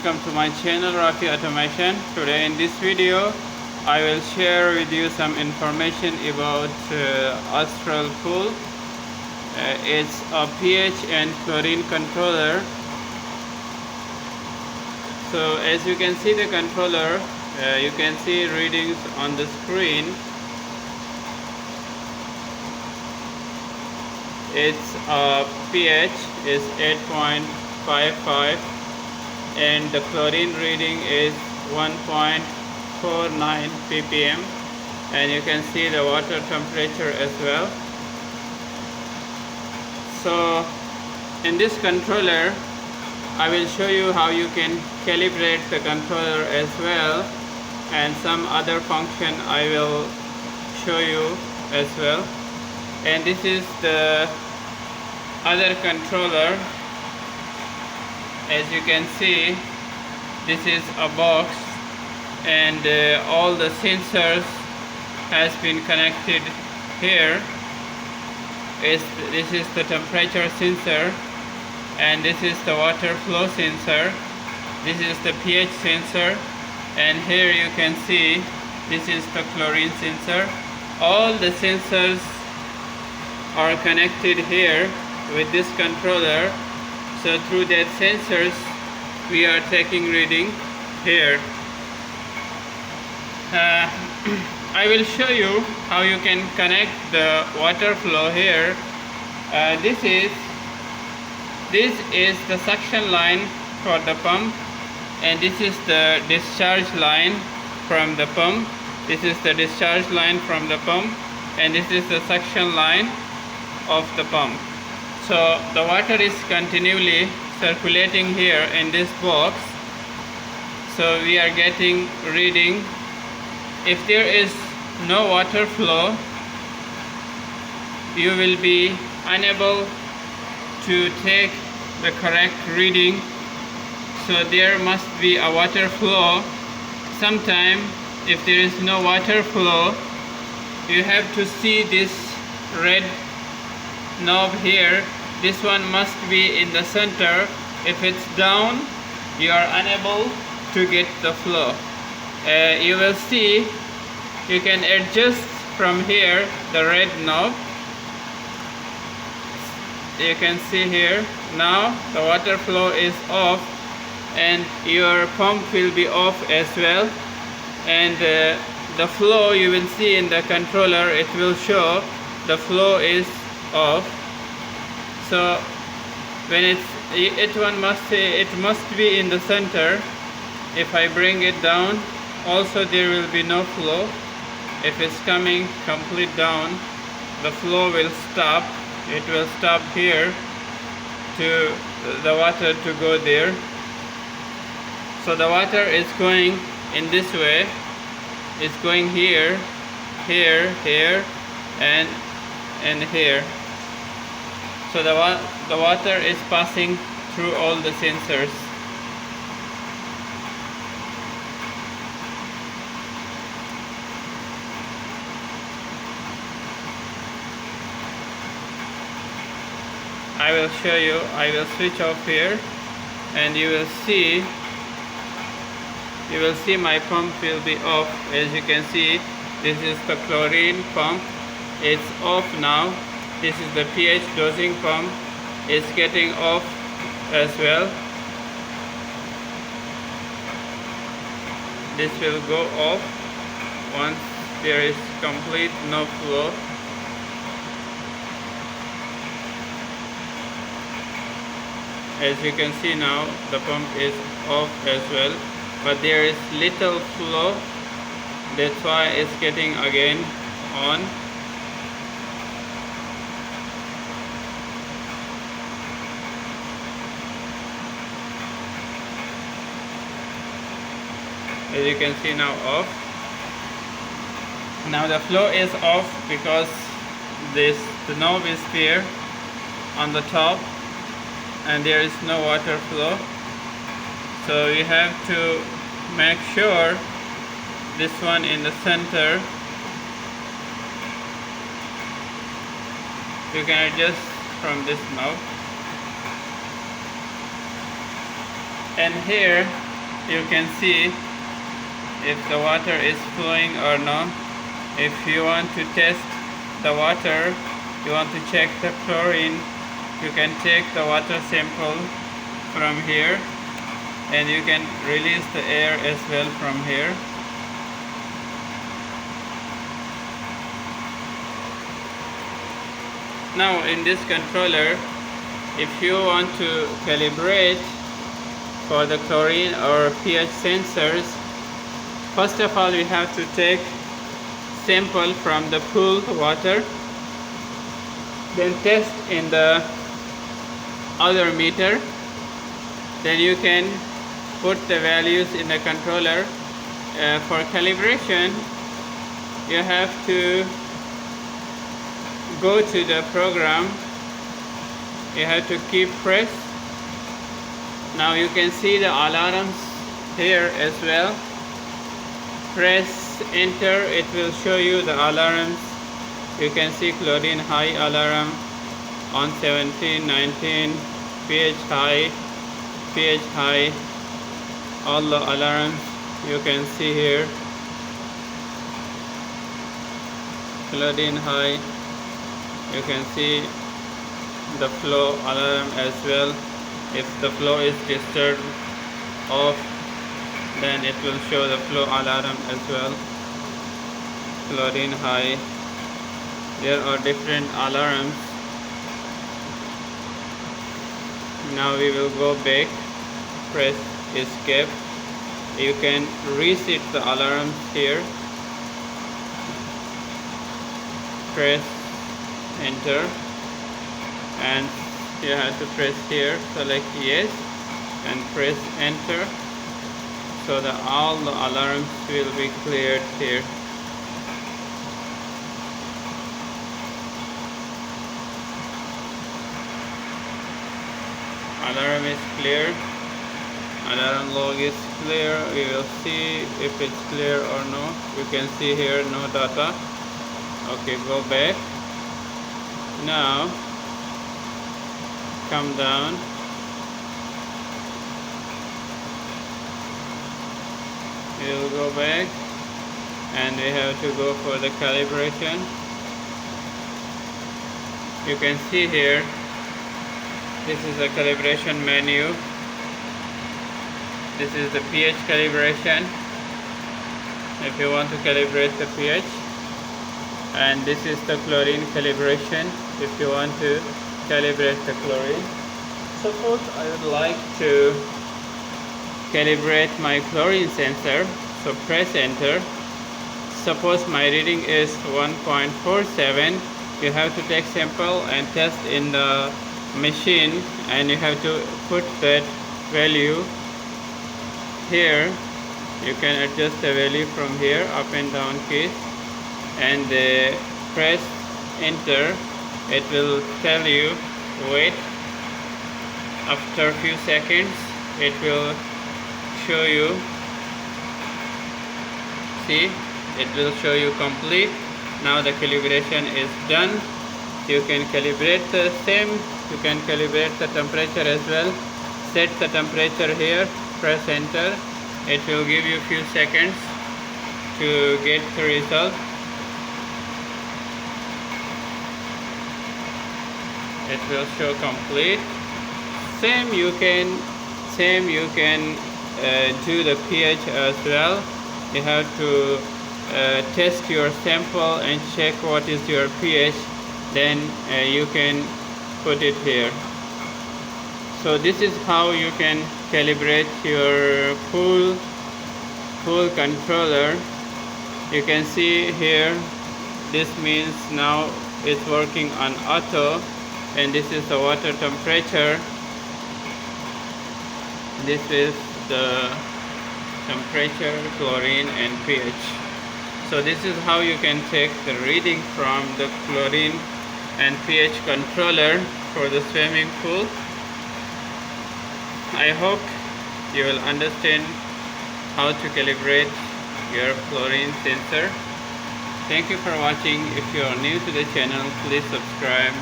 welcome to my channel Rafi Automation. Today in this video I will share with you some information about Astralpool. It's a pH and chlorine controller. So as you can see the controller, you can see readings on the screen. Its pH is 8.55 and the chlorine reading is 1.49 ppm, and you can see the water temperature as well. So in this controller I will show you how you can calibrate the controller as well, and some other function I will show you as well. And this is the other controller. As you can see, this is a box, and all the sensors has been connected here. This is the temperature sensor, and this is the water flow sensor. This is the pH sensor, and here you can see this is the chlorine sensor. All the sensors are connected here with this controller, so through that sensors we are taking reading here. I will show you how you can connect the water flow here. This is the suction line for the pump, and this is the discharge line from the pump. This is the discharge line from the pump, and this is the suction line of the pump. So the water is continually circulating here in this box, so we are getting reading. If there is no water flow, you will be unable to take the correct reading, so there must be a water flow. Sometime if there is no water flow, you have to see this red knob here. This one must be in the center. If it's down, you are unable to get the flow. You will see you can adjust from here the red knob. You can see here now the water flow is off, and your pump will be off as well, and the flow you will see in the controller, it will show the flow is off. So when it must be in the center. If I bring it down, also there will be no flow. If it's coming complete down, the flow will stop. It will stop here to the water to go there. So the water is going in this way. It's going here, here, here, and here. So the water is passing through all the sensors. I will show you. I will switch off here, and you will see my pump will be off. As you can see, this is the chlorine pump. It's off now. This is the pH dosing pump. It's getting off as well. This will go off once there is complete no flow. As you can see now, the pump is off as well, but there is little flow. That's why it's getting again on. As you can see now, off. Now the flow is off because the knob is there on the top, and there is no water flow. So you have to make sure this one in the center. You can adjust from this knob. And here you can see if the water is flowing or not. If you want to test the water, you want to check the chlorine, you can take the water sample from here, and you can release the air as well from here. Now in this controller, if you want to calibrate for the chlorine or pH sensors, first of all we have to take sample from the pool water, then test in the other meter, then you can put the values in the controller. For calibration, you have to go to the program, you have to keep press. Now you can see the alarms here as well. Press enter, it will show you the alarms. You can see chlorine high alarm on 17, 19, pH high, all the alarms you can see here. Chlorine high, you can see the flow alarm as well. If the flow is disturbed off, then it will show the flow alarm as well. Chlorine high, there are different alarms. Now we will go back, press escape. You can reset the alarms here, press enter, and you have to press here, select yes, and press enter, so that all the alarms will be cleared here. Alarm is clear, alarm log is clear. We will see if it's clear or no. You can see here no data. Okay, go back. Now come down, we will go back, and we have to go for the calibration. You can see here, this is the calibration menu. This is the pH calibration, if you want to calibrate the pH, and this is the chlorine calibration, if you want to calibrate the chlorine. Suppose I would like to calibrate my chlorine sensor, so press enter. Suppose my reading is 1.47. You have to take sample and test in the machine, and you have to put that value here. You can adjust the value from here, up and down keys, and press enter. It will tell you wait. After a few seconds it will show you, see, it will show you complete. Now the calibration is done. You can calibrate the same, you can calibrate the temperature as well. Set the temperature here, press enter. It will give you a few seconds to get the result. It will show complete. Same you can do the pH as well. You have to test your sample and check what is your pH, then you can put it here. So this is how you can calibrate your pool controller. You can see here, this means now it's working on auto, and this is the water temperature. This is the temperature, chlorine and pH. So this is how you can take the reading from the chlorine and pH controller for the swimming pool. I hope you will understand how to calibrate your chlorine sensor. Thank you for watching. If you are new to the channel, please subscribe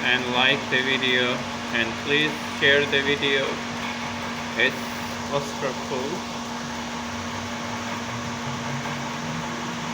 and like the video, and please share the video. It's Astralpool.